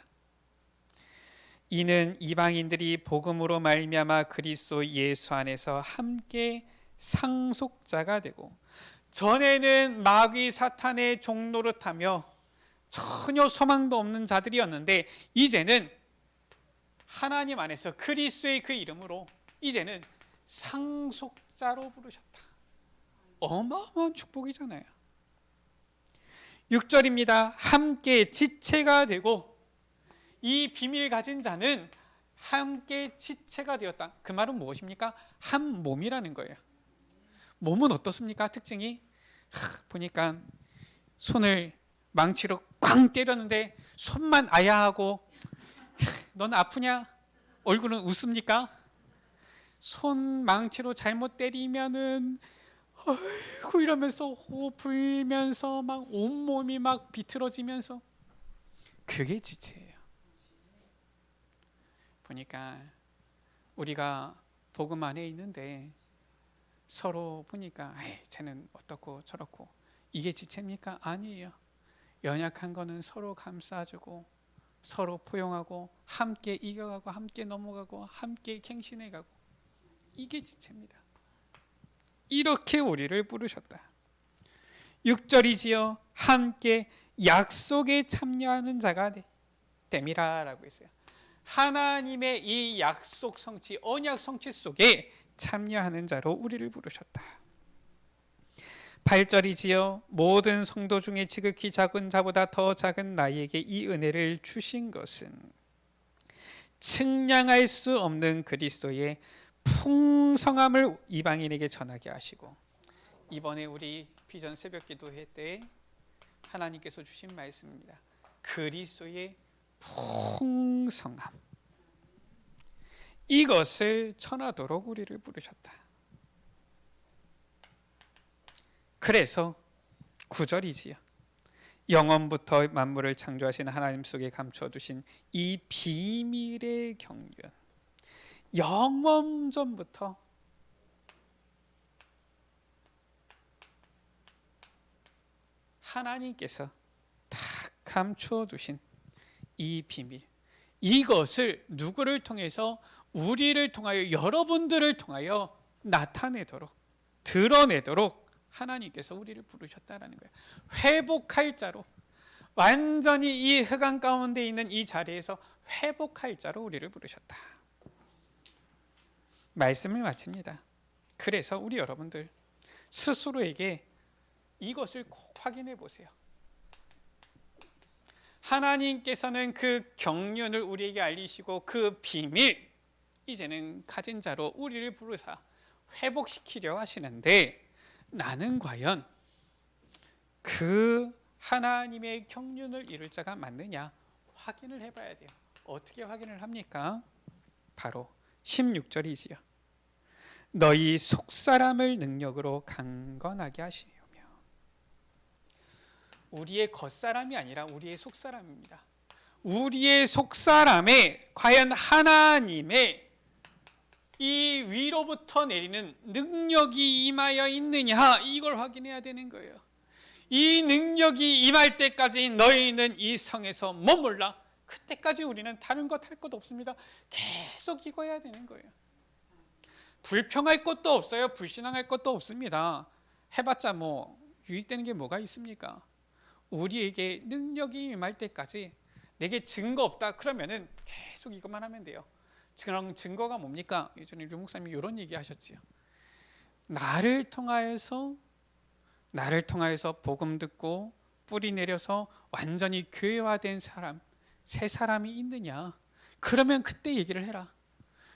이는 이방인들이 복음으로 말미암아 그리스도 예수 안에서 함께 상속자가 되고, 전에는 마귀 사탄의 종노릇하며 전혀 소망도 없는 자들이었는데 이제는 하나님 안에서 그리스도의 그 이름으로 이제는 상속자로 부르셨다. 어마어마한 축복이잖아요. 6절입니다. 함께 지체가 되고, 이 비밀 가진 자는 함께 지체가 되었다. 그 말은 무엇입니까? 한 몸이라는 거예요. 몸은 어떻습니까? 특징이 보니까 손을 망치로 꽝 때렸는데 손만 아야하고, 넌 아프냐? 얼굴은 웃습니까? 손 망치로 잘못 때리면은 아이고 이러면서 호흡 불면서 막 온몸이 막 비틀어지면서, 그게 지체예요. 보니까 우리가 복음 안에 있는데 서로 보니까 쟤는 어떻고 저렇고, 이게 지체입니까? 아니에요. 연약한 거는 서로 감싸주고 서로 포용하고 함께 이겨가고 함께 넘어가고 함께 갱신해가고, 이게 지체입니다. 이렇게 우리를 부르셨다. 6절이지요. 함께 약속에 참여하는 자가 됨이라 라고 했어요. 하나님의 이 약속 성취, 언약 성취 속에 참여하는 자로 우리를 부르셨다. 8절이지요. 모든 성도 중에 지극히 작은 자보다 더 작은 나에게 이 은혜를 주신 것은 측량할 수 없는 그리스도의 풍성함을 이방인에게 전하게 하시고, 이번에 우리 비전 새벽 기도회 때 하나님께서 주신 말씀입니다. 그리스도의 풍성함, 이것을 전하도록 우리를 부르셨다. 그래서 9절이지요. 영원부터 만물을 창조하신 하나님 속에 감춰두신 이 비밀의 경륜, 영원 전부터 하나님께서 다 감추어 두신 이 비밀, 이것을 누구를 통해서? 우리를 통하여, 여러분들을 통하여 나타내도록, 드러내도록 하나님께서 우리를 부르셨다라는 거예요. 회복할 자로, 완전히 이 흑암 가운데 있는 이 자리에서 회복할 자로 우리를 부르셨다. 말씀을 마칩니다. 그래서 우리 여러분들 스스로에게 이것을 꼭 확인해 보세요. 하나님께서는 그 경륜을 우리에게 알리시고 그 비밀, 이제는 가진 자로 우리를 부르사 회복시키려 하시는데, 나는 과연 그 하나님의 경륜을 이룰 자가 맞느냐 확인을 해봐야 돼요. 어떻게 확인을 합니까? 바로 16절이지요. 너희 속사람을 능력으로 강건하게 하시며. 우리의 겉사람이 아니라 우리의 속사람입니다. 우리의 속사람에 과연 하나님의 이 위로부터 내리는 능력이 임하여 있느냐, 이걸 확인해야 되는 거예요. 이 능력이 임할 때까지 너희는 이 성에서 머물라. 그때까지 우리는 다른 것 할 것 없습니다. 계속 익어야 되는 거예요. 불평할 것도 없어요. 불신앙할 것도 없습니다. 해봤자 뭐 유익되는 게 뭐가 있습니까? 우리에게 능력이 임할 때까지 내게 증거 없다 그러면은 계속 이것만 하면 돼요. 그런 증거가 뭡니까? 예전에 류 목사님이 이런 얘기 하셨지요. 나를 통하여서 복음 듣고 뿌리 내려서 완전히 교회화된 사람, 새 사람이 있느냐? 그러면 그때 얘기를 해라.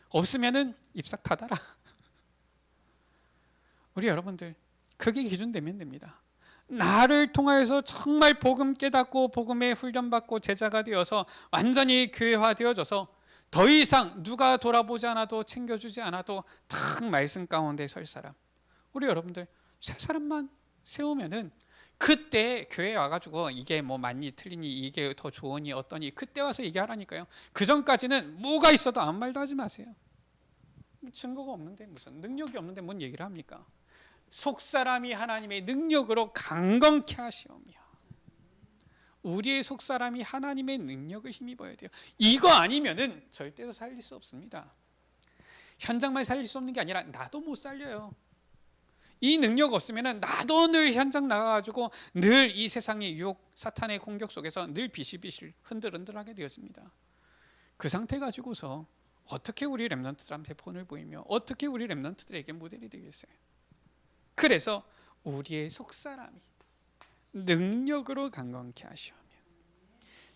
없으면은 입싹 닫아라. 우리 여러분들 그게 기준 되면 됩니다. 나를 통하여서 정말 복음 깨닫고 복음에 훈련받고 제자가 되어서 완전히 교회화되어져서 더 이상 누가 돌아보지 않아도 챙겨주지 않아도 딱 말씀 가운데 설 사람, 우리 여러분들 세 사람만 세우면은 그때 교회에 와가지고 이게 뭐 맞니 틀리니 이게 더 좋으니 어떠니 그때 와서 얘기하라니까요. 그 전까지는 뭐가 있어도 아무 말도 하지 마세요. 증거가 없는데 무슨 능력이 없는데 뭔 얘기를 합니까? 속사람이 하나님의 능력으로 강건케 하시오며. 우리의 속사람이 하나님의 능력을 힘입어야 돼요. 이거 아니면은 절대로 살릴 수 없습니다. 현장만 살릴 수 없는 게 아니라 나도 못 살려요. 이 능력 없으면은 나도 늘 현장 나가가지고 늘 이 세상의 유혹, 사탄의 공격 속에서 늘 비실비실 흔들흔들하게 되어집니다. 그 상태 가지고서 어떻게 우리 렘넌트들한테 본을 보이며 어떻게 우리 렘넌트들에게 모델이 되겠어요? 그래서 우리의 속사람이 능력으로 강건케 하시오며.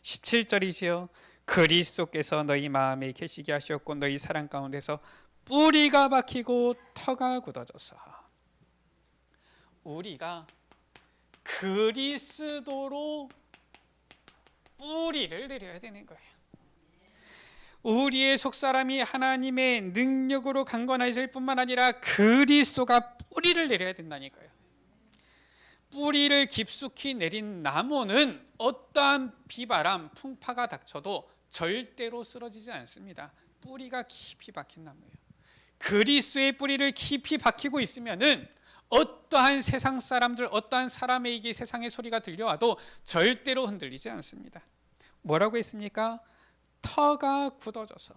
17절이지요. 그리스도께서 너희 마음에 계시게 하셨고 너희 사랑 가운데서 뿌리가 박히고 터가 굳어져서. 우리가 그리스도로 뿌리를 내려야 되는 거예요. 우리의 속사람이 하나님의 능력으로 강건하실 뿐만 아니라 그리스도가 뿌리를 내려야 된다니까요. 뿌리를 깊숙이 내린 나무는 어떠한 비바람, 풍파가 닥쳐도 절대로 쓰러지지 않습니다. 뿌리가 깊이 박힌 나무예요. 그리스도의 뿌리를 깊이 박히고 있으면은 어떠한 세상 사람들, 어떠한 사람에게 세상의 소리가 들려와도 절대로 흔들리지 않습니다. 뭐라고 했습니까? 터가 굳어져서.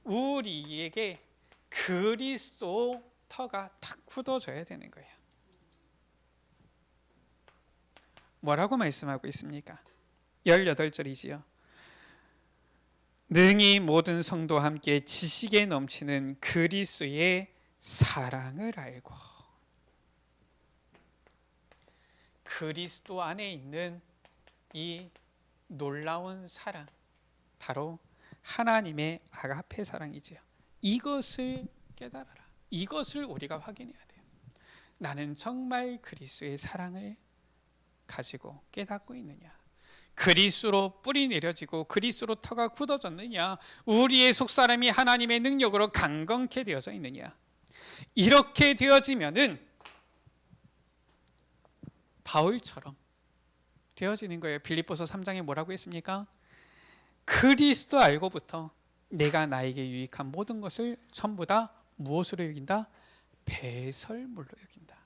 우리에게 그리스도 터가 딱 굳어져야 되는 거예요. 뭐라고 말씀하고 있습니까? 18절이지요. 능히 모든 성도와 함께 지식에 넘치는 그리스도의 사랑을 알고. 그리스도 안에 있는 이 놀라운 사랑, 바로 하나님의 아가페 사랑이지요. 이것을 깨달아라. 이것을 우리가 확인해야 돼요. 나는 정말 그리스도의 사랑을 가지고 깨닫고 있느냐? 그리스도로 뿌리 내려지고 그리스도로 터가 굳어졌느냐? 우리의 속사람이 하나님의 능력으로 강건케 되어져 있느냐? 이렇게 되어지면은 바울처럼 되어지는 거예요. 빌립보서 3장에 뭐라고 했습니까? 그리스도 알고부터 내가 나에게 유익한 모든 것을 전부 다 무엇으로 여긴다? 배설물로 여긴다.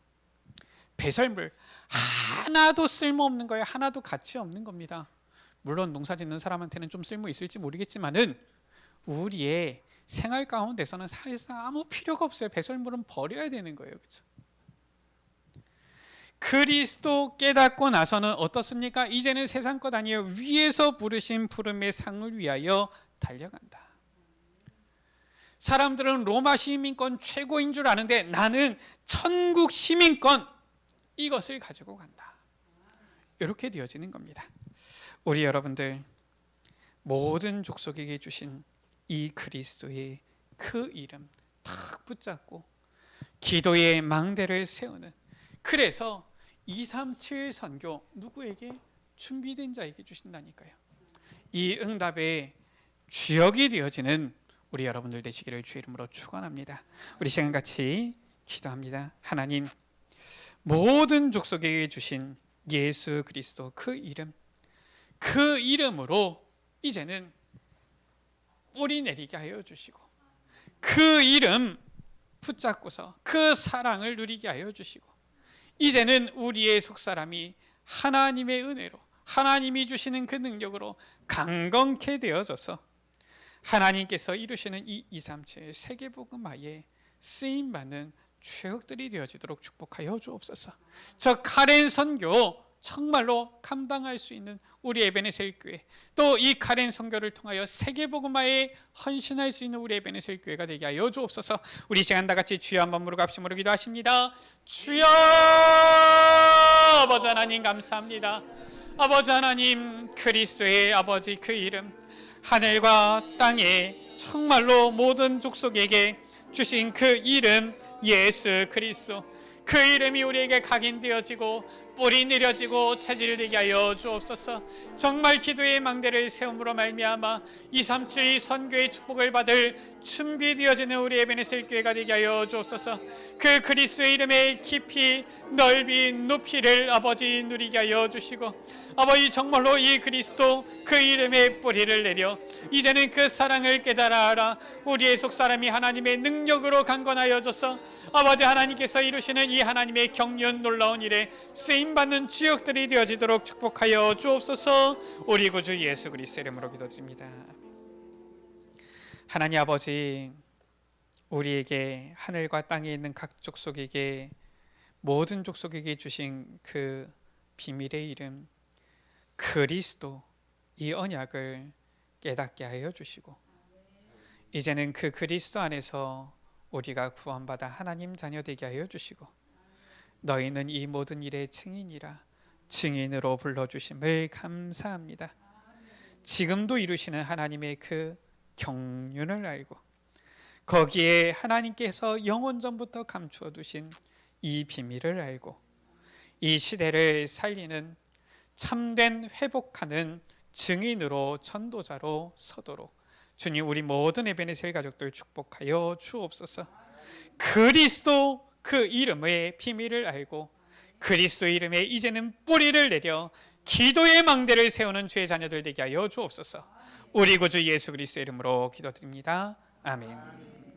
배설물, 하나도 쓸모없는 거예요. 하나도 가치 없는 겁니다. 물론 농사 짓는 사람한테는 좀 쓸모 있을지 모르겠지만은 우리의 생활 가운데서는 사실상 아무 필요가 없어요. 배설물은 버려야 되는 거예요. 그렇죠? 그리스도 깨닫고 나서는 어떻습니까? 이제는 세상 것 아니에요. 위에서 부르신 부름의 상을 위하여 달려간다. 사람들은 로마 시민권 최고인 줄 아는데 나는 천국 시민권, 이것을 가지고 간다. 이렇게 되어지는 겁니다. 우리 여러분들 모든 족속에게 주신 이 그리스도의 그 이름 탁 붙잡고 기도의 망대를 세우는, 그래서 237 선교 누구에게? 준비된 자에게 주신다니까요. 이 응답의 주역이 되어지는 우리 여러분들 되시기를 주의 이름으로 축원합니다. 우리 시간 같이 기도합니다. 하나님, 모든 족속에게 주신 예수 그리스도 그 이름으로 이제는 뿌리 내리게 하여 주시고, 그 이름 붙잡고서 그 사랑을 누리게 하여 주시고, 이제는 우리의 속사람이 하나님의 은혜로, 하나님이 주시는 그 능력으로 강건케 되어져서 하나님께서 이루시는 이 237 세계복음화에 쓰임받는 최역들이 되어지도록 축복하여 주옵소서. 저 카렌 선교 정말로 감당할 수 있는 우리 에베네셀 교회, 또 이 카렌 선교를 통하여 세계복음화에 헌신할 수 있는 우리 에베네셀 교회가 되게 하여 주옵소서. 우리 시간 다 같이 주여 한번 무릎 기도하십니다. 주여, 아버지 하나님 감사합니다. 아버지 하나님, 그리스도의 아버지 그 이름, 하늘과 땅에 정말로 모든 족속에게 주신 그 이름 예수 그리스도, 그 이름이 우리에게 각인되어지고 뿌리 내려지고 체질되게 하여 주옵소서. 정말 기도의 망대를 세움으로 말미암아 237 선교의 축복을 받을 준비되어지는 우리 에베네셀 교회가 되게 하여 주옵소서. 그 그리스도의 이름의 깊이 넓이 높이를 아버지 누리게 하여 주시고, 아버지 정말로 이 그리스도 그 이름의 뿌리를 내려 이제는 그 사랑을 깨달아 알아 우리의 속사람이 하나님의 능력으로 강건하여져서 아버지 하나님께서 이루시는 이 하나님의 경륜 놀라운 일에 쓰임받는 주역들이 되어지도록 축복하여 주옵소서. 우리 구주 예수 그리스도 이름으로 기도드립니다. 하나님 아버지, 우리에게 하늘과 땅에 있는 각 족속에게, 모든 족속에게 주신 그 비밀의 이름 그리스도, 이 언약을 깨닫게 하여 주시고, 이제는 그 그리스도 안에서 우리가 구원받아 하나님 자녀 되게 하여 주시고, 너희는 이 모든 일의 증인이라 증인으로 불러주심을 감사합니다. 지금도 이루시는 하나님의 그 경륜을 알고, 거기에 하나님께서 영원 전부터 감추어 두신 이 비밀을 알고, 이 시대를 살리는 참된 회복하는 증인으로 전도자로 서도록 주님, 우리 모든 에베네셀 가족들 축복하여 주옵소서. 그리스도 그 이름의 비밀을 알고 그리스도 이름에 이제는 뿌리를 내려 기도의 망대를 세우는 주의 자녀들 되게 하여 주옵소서. 우리 구주 예수 그리스도의 이름으로 기도드립니다. 아멘.